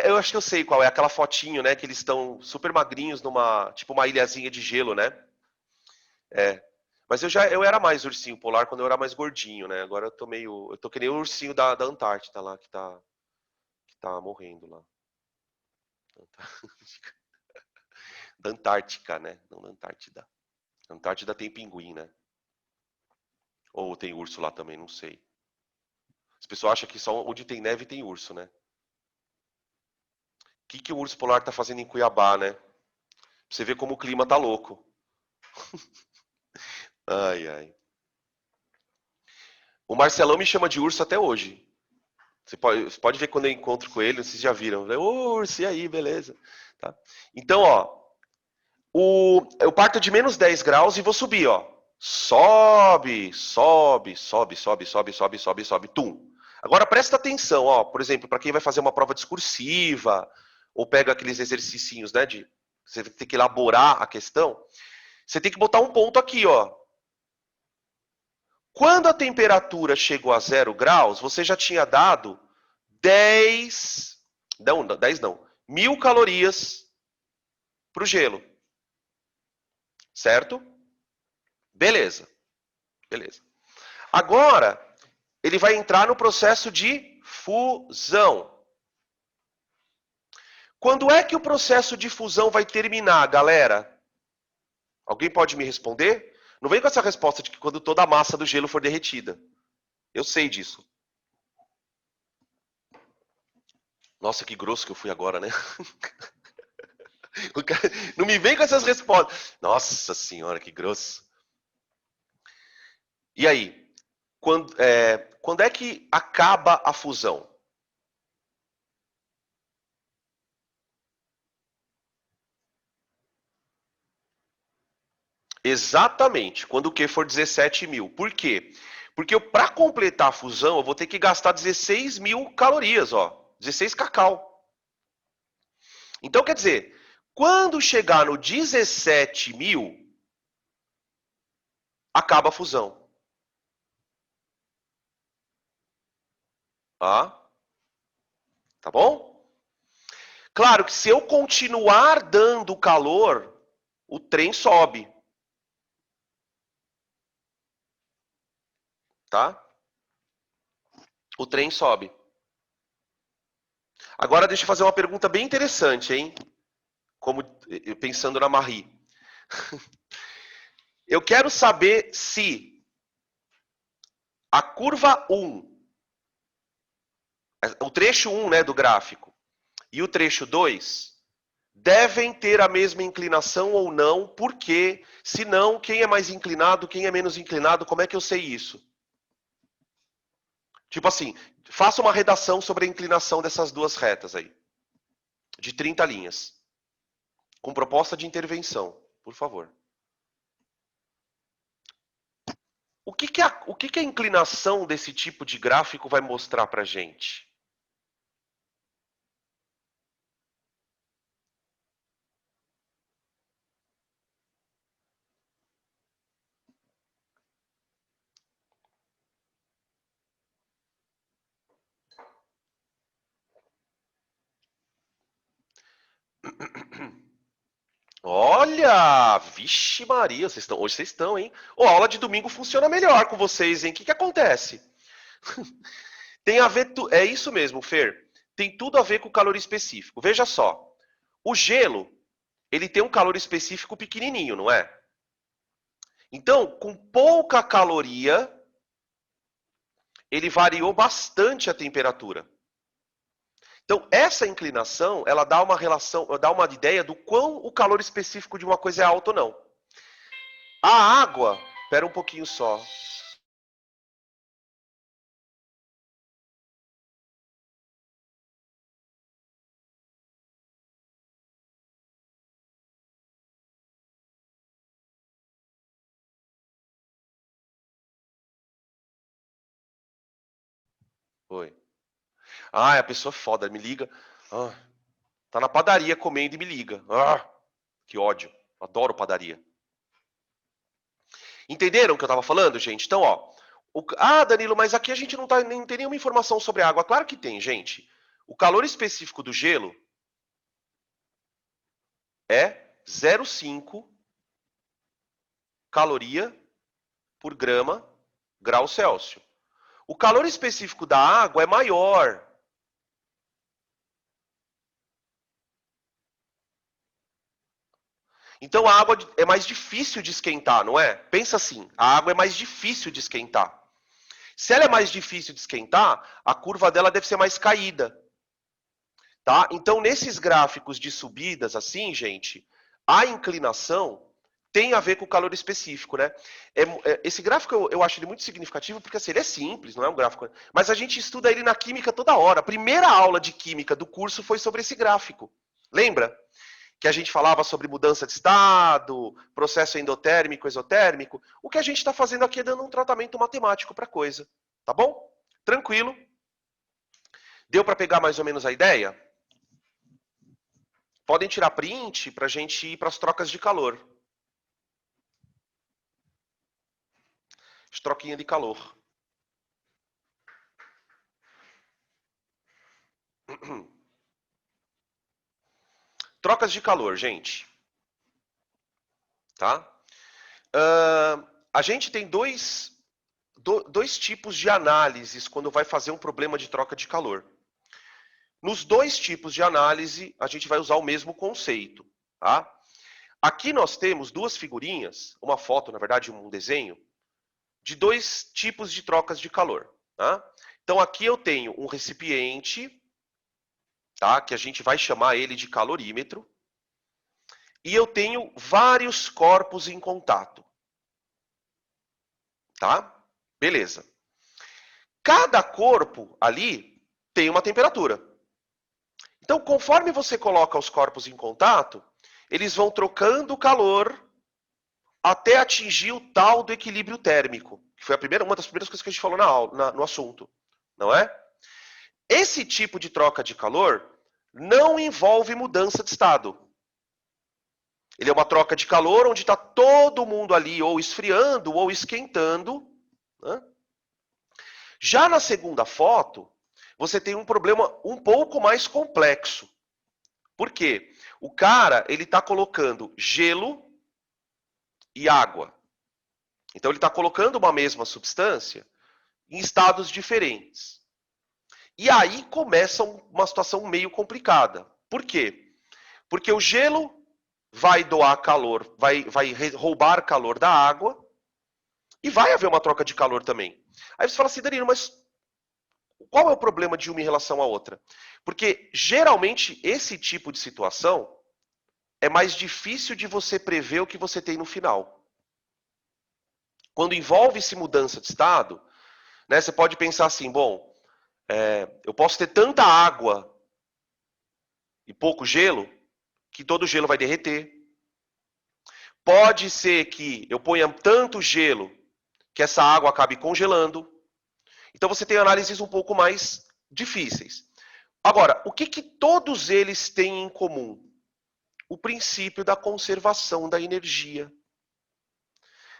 eu acho que eu sei qual é, aquela fotinho, né, que eles estão super magrinhos numa, tipo uma ilhazinha de gelo, né? É. Mas eu era mais ursinho polar quando eu era mais gordinho, né? Agora eu tô que nem o ursinho da Antártida lá, que tá morrendo lá. Da Antártica, né? Não da Antártida. Na Antártida tem pinguim, né? Ou tem urso lá também, não sei. As pessoas acham que só onde tem neve tem urso, né? O que o urso polar tá fazendo em Cuiabá, né? Pra você ver como o clima tá louco. Ai, ai. O Marcelão me chama de urso até hoje. Você pode ver quando eu encontro com ele, vocês já viram. Ô, urso, e aí, beleza? Tá? Então, ó, eu parto de menos 10 graus e vou subir, ó. Sobe, sobe, sobe, sobe, sobe, sobe, sobe, sobe, tum. Agora presta atenção, ó, por exemplo, para quem vai fazer uma prova discursiva, ou pega aqueles exercícios, né, de você tem que elaborar a questão, você tem que botar um ponto aqui, ó. Quando a temperatura chegou a 0 graus, você já tinha dado 10, não, 10 não, 1000 calorias para o gelo. Certo? Beleza. Beleza. Agora, ele vai entrar no processo de fusão. Quando é que o processo de fusão vai terminar, galera? Alguém pode me responder? Não vem com essa resposta de que quando toda a massa do gelo for derretida. Eu sei disso. Nossa, que grosso que eu fui agora, né? Não me vem com essas respostas. Nossa senhora, que grosso. E aí? Quando é que acaba a fusão? Exatamente, quando o Q for 17 mil. Por quê? Porque para completar a fusão, eu vou ter que gastar 16 mil calorias, ó. 16 cacau. Então, quer dizer, quando chegar no 17 mil, acaba a fusão. Tá bom? Claro que se eu continuar dando calor, o trem sobe. Tá? O trem sobe. Agora deixa eu fazer uma pergunta bem interessante, hein? Como pensando na Marie. Eu quero saber se a curva 1, o trecho 1, né, do gráfico, e o trecho 2 devem ter a mesma inclinação ou não, porque, se não, quem é mais inclinado, quem é menos inclinado, como é que eu sei isso? Tipo assim, faça uma redação sobre a inclinação dessas duas retas aí, de 30 linhas, com proposta de intervenção, por favor. O que a inclinação desse tipo de gráfico vai mostrar para a gente? Olha! Vixe Maria, hoje vocês estão, hein? Ô, a aula de domingo funciona melhor com vocês, hein? O que acontece? Tem a ver, é isso mesmo, Fer. Tem tudo a ver com o calor específico. Veja só, o gelo, ele tem um calor específico pequenininho, não é? Então, com pouca caloria, ele variou bastante a temperatura. Então, essa inclinação, ela dá uma relação, dá uma ideia do quão o calor específico de uma coisa é alto ou não. A água, espera um pouquinho só. Oi. Ah, a pessoa foda, me liga. Ah, tá na padaria comendo e me liga. Ah, que ódio. Adoro padaria. Entenderam o que eu estava falando, gente? Então, ó. Danilo, mas aqui a gente nem tem nenhuma informação sobre a água. Claro que tem, gente. O calor específico do gelo é 0,5 caloria por grau Celsius. O calor específico da água é maior. Então a água é mais difícil de esquentar, não é? Pensa assim, a água é mais difícil de esquentar. Se ela é mais difícil de esquentar, a curva dela deve ser mais caída. Tá? Então, nesses gráficos de subidas, assim, gente, a inclinação tem a ver com o calor específico, né? Esse gráfico eu acho ele muito significativo porque assim, ele é simples, não é um gráfico. Mas a gente estuda ele na química toda hora. A primeira aula de química do curso foi sobre esse gráfico. Lembra? Que a gente falava sobre mudança de estado, processo endotérmico, exotérmico. O que a gente está fazendo aqui é dando um tratamento matemático para a coisa. Tá bom? Tranquilo? Deu para pegar mais ou menos a ideia? Podem tirar print para a gente ir para as trocas de calor. Troquinha de calor. Trocas de calor, gente. Tá? A gente tem dois tipos de análises quando vai fazer um problema de troca de calor. Nos dois tipos de análise, a gente vai usar o mesmo conceito. Tá? Aqui nós temos duas figurinhas, uma foto, na verdade, um desenho, de dois tipos de trocas de calor. Tá? Então aqui eu tenho um recipiente, tá? Que a gente vai chamar ele de calorímetro, e eu tenho vários corpos em contato. Tá? Beleza. Cada corpo ali tem uma temperatura. Então, conforme você coloca os corpos em contato, eles vão trocando calor até atingir o tal do equilíbrio térmico, que foi uma das primeiras coisas que a gente falou na aula, no assunto, não é? Esse tipo de troca de calor não envolve mudança de estado. Ele é uma troca de calor onde está todo mundo ali ou esfriando ou esquentando. Né? Já na segunda foto, você tem um problema um pouco mais complexo. Por quê? O cara, ele está colocando gelo e água. Então, ele está colocando uma mesma substância em estados diferentes. E aí começa uma situação meio complicada. Por quê? Porque o gelo vai doar calor, vai roubar calor da água e vai haver uma troca de calor também. Aí você fala assim, Danilo, mas qual é o problema de uma em relação à outra? Porque geralmente esse tipo de situação é mais difícil de você prever o que você tem no final. Quando envolve-se mudança de estado, né, você pode pensar assim, bom, eu posso ter tanta água e pouco gelo que todo o gelo vai derreter. Pode ser que eu ponha tanto gelo que essa água acabe congelando. Então você tem análises um pouco mais difíceis. Agora, o que todos eles têm em comum? O princípio da conservação da energia.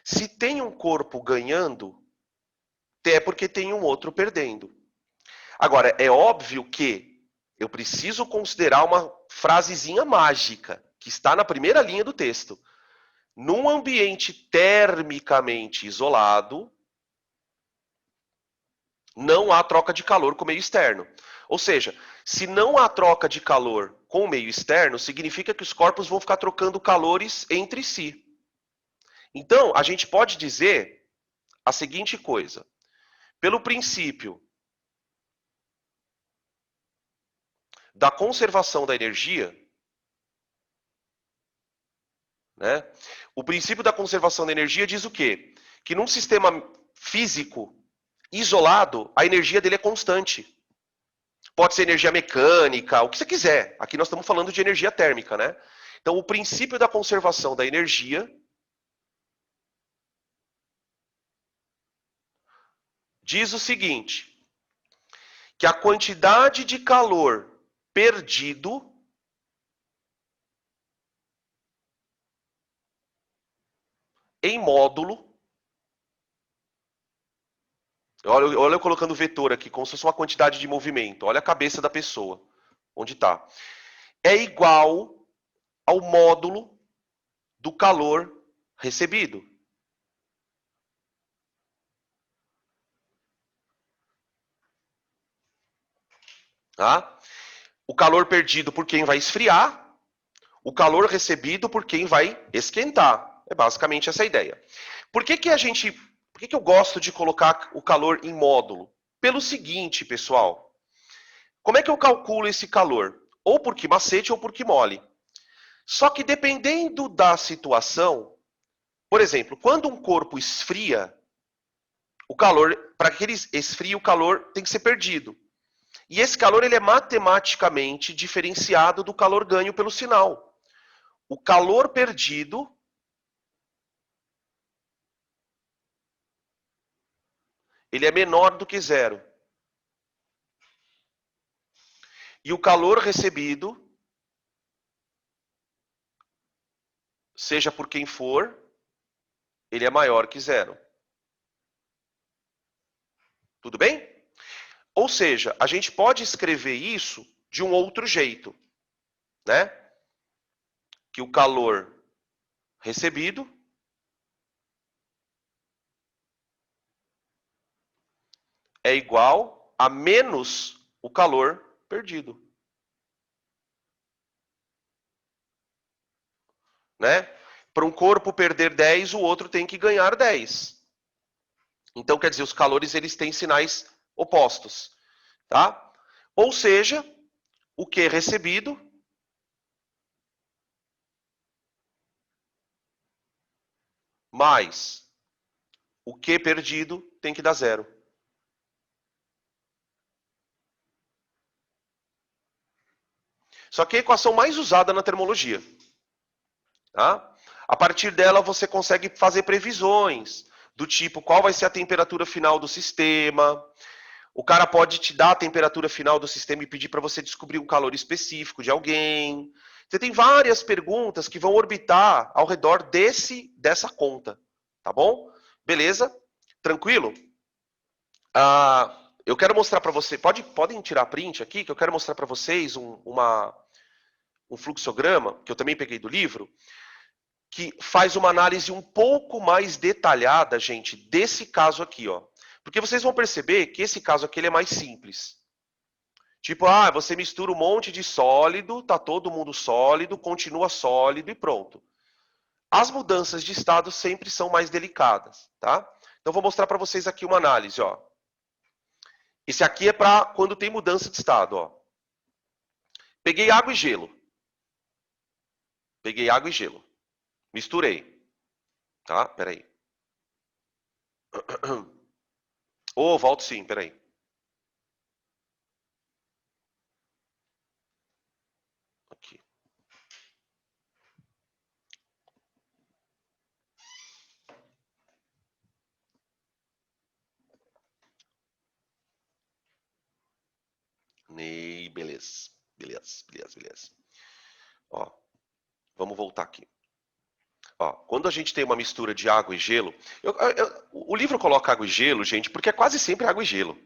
Se tem um corpo ganhando, é porque tem um outro perdendo. Agora, é óbvio que eu preciso considerar uma frasezinha mágica, que está na primeira linha do texto. Num ambiente termicamente isolado, não há troca de calor com o meio externo. Ou seja, se não há troca de calor com o meio externo, significa que os corpos vão ficar trocando calores entre si. Então, a gente pode dizer a seguinte coisa. Pelo princípio da conservação da energia, né? O princípio da conservação da energia diz o quê? Que num sistema físico isolado, a energia dele é constante. Pode ser energia mecânica, o que você quiser. Aqui nós estamos falando de energia térmica, né? Então, o princípio da conservação da energia diz o seguinte, que a quantidade de calor perdido em módulo, olha eu colocando vetor aqui, como se fosse uma quantidade de movimento, olha a cabeça da pessoa, onde está, é igual ao módulo do calor recebido. Tá? O calor perdido por quem vai esfriar, o calor recebido por quem vai esquentar. É basicamente essa a ideia. Por que eu gosto de colocar o calor em módulo? Pelo seguinte, pessoal. Como é que eu calculo esse calor? Ou por que macete ou por que mole. Só que dependendo da situação, por exemplo, quando um corpo esfria, o calor, para que ele esfrie, o calor tem que ser perdido. E esse calor ele é matematicamente diferenciado do calor ganho pelo sinal. O calor perdido ele é menor do que zero. E o calor recebido, seja por quem for, ele é maior que zero. Tudo bem? Ou seja, a gente pode escrever isso de um outro jeito, né? Que o calor recebido é igual a menos o calor perdido. né? Para um corpo perder 10, o outro tem que ganhar 10. Então, quer dizer, os calores eles têm sinais opostos, tá? Ou seja, o Q recebido mais o Q perdido tem que dar zero. Só que é a equação mais usada na termologia. Tá? A partir dela você consegue fazer previsões do tipo qual vai ser a temperatura final do sistema. O cara pode te dar a temperatura final do sistema e pedir para você descobrir um calor específico de alguém. Você tem várias perguntas que vão orbitar ao redor dessa conta, tá bom? Beleza? Tranquilo? Eu quero mostrar para você. Podem tirar print aqui, que eu quero mostrar para vocês um fluxograma que eu também peguei do livro, que faz uma análise um pouco mais detalhada, gente, desse caso aqui, ó. Porque vocês vão perceber que esse caso aqui ele é mais simples. Tipo, você mistura um monte de sólido, tá todo mundo sólido, continua sólido e pronto. As mudanças de estado sempre são mais delicadas, tá? Então vou mostrar para vocês aqui uma análise, ó. Esse aqui é para quando tem mudança de estado, ó. Peguei água e gelo. Peguei água e gelo. Misturei. Tá? Peraí. Volto sim, peraí. Aqui. Beleza. Beleza. Ó, vamos voltar aqui. Ó, quando a gente tem uma mistura de água e gelo, o livro coloca água e gelo, gente, porque é quase sempre água e gelo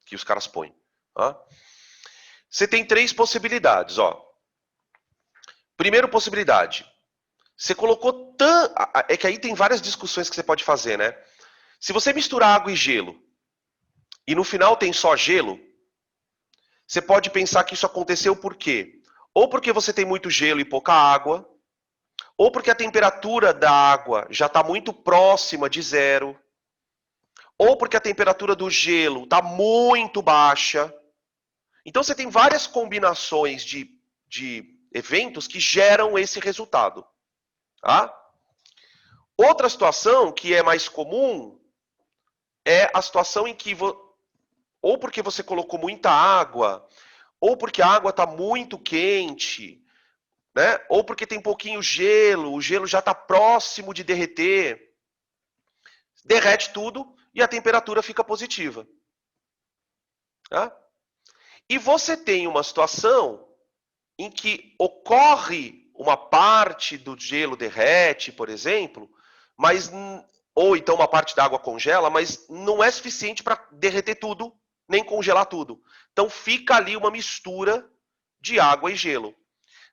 que os caras põem. Tá? Você tem três possibilidades, ó. Primeira possibilidade, você colocou é que aí tem várias discussões que você pode fazer, né? Se você misturar água e gelo e no final tem só gelo, você pode pensar que isso aconteceu por quê? Ou porque você tem muito gelo e pouca água, ou porque a temperatura da água já está muito próxima de zero, ou porque a temperatura do gelo está muito baixa. Então você tem várias combinações de eventos que geram esse resultado. Tá? Outra situação que é mais comum é a situação em que, ou porque você colocou muita água, ou porque a água está muito quente, né? Ou porque tem pouquinho gelo, o gelo já está próximo de derreter, derrete tudo e a temperatura fica positiva. Tá? E você tem uma situação em que ocorre uma parte do gelo derrete, por exemplo, mas ou então uma parte da água congela, mas não é suficiente para derreter tudo, nem congelar tudo. Então fica ali uma mistura de água e gelo.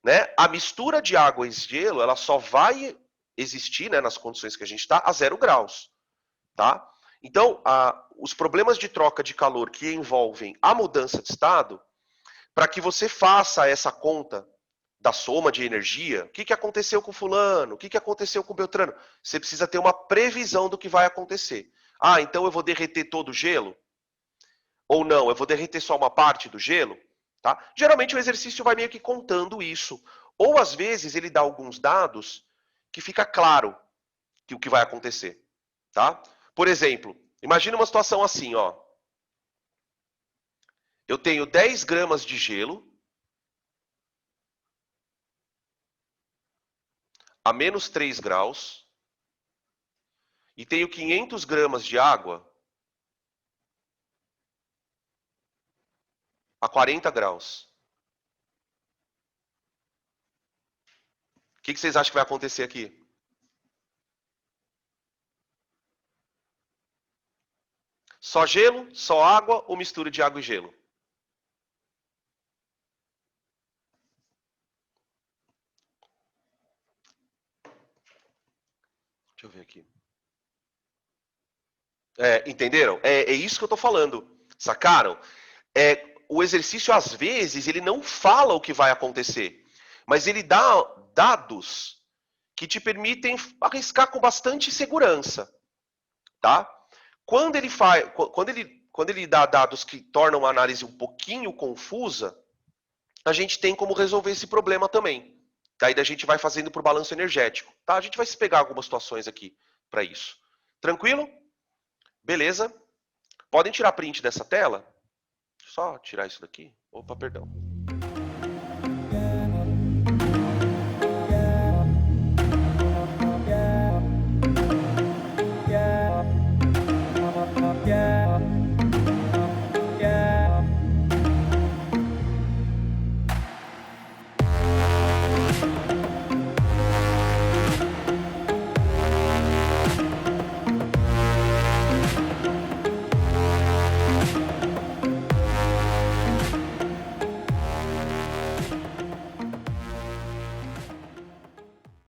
Né? A mistura de água e gelo, ela só vai existir, né, nas condições que a gente está, a 0 graus. Tá? Então, os problemas de troca de calor que envolvem a mudança de estado, para que você faça essa conta da soma de energia, o que aconteceu com fulano, o que aconteceu com Beltrano, você precisa ter uma previsão do que vai acontecer. Então eu vou derreter todo o gelo? Ou não, eu vou derreter só uma parte do gelo? Tá? Geralmente o exercício vai meio que contando isso. Ou às vezes ele dá alguns dados que fica claro que o que vai acontecer. Tá? Por exemplo, imagina uma situação assim, ó. Eu tenho 10 gramas de gelo a menos 3 graus e tenho 500 gramas de água a 40 graus. O que vocês acham que vai acontecer aqui? Só gelo, só água ou mistura de água e gelo? Deixa eu ver aqui. Entenderam? É isso que eu estou falando. Sacaram? O exercício, às vezes, ele não fala o que vai acontecer, mas ele dá dados que te permitem arriscar com bastante segurança, tá? Quando ele dá dados que tornam a análise um pouquinho confusa, a gente tem como resolver esse problema também. Daí a gente vai fazendo por balanço energético, tá? A gente vai se pegar algumas situações aqui para isso. Tranquilo? Beleza? Podem tirar print dessa tela? Só tirar isso daqui. Opa, perdão.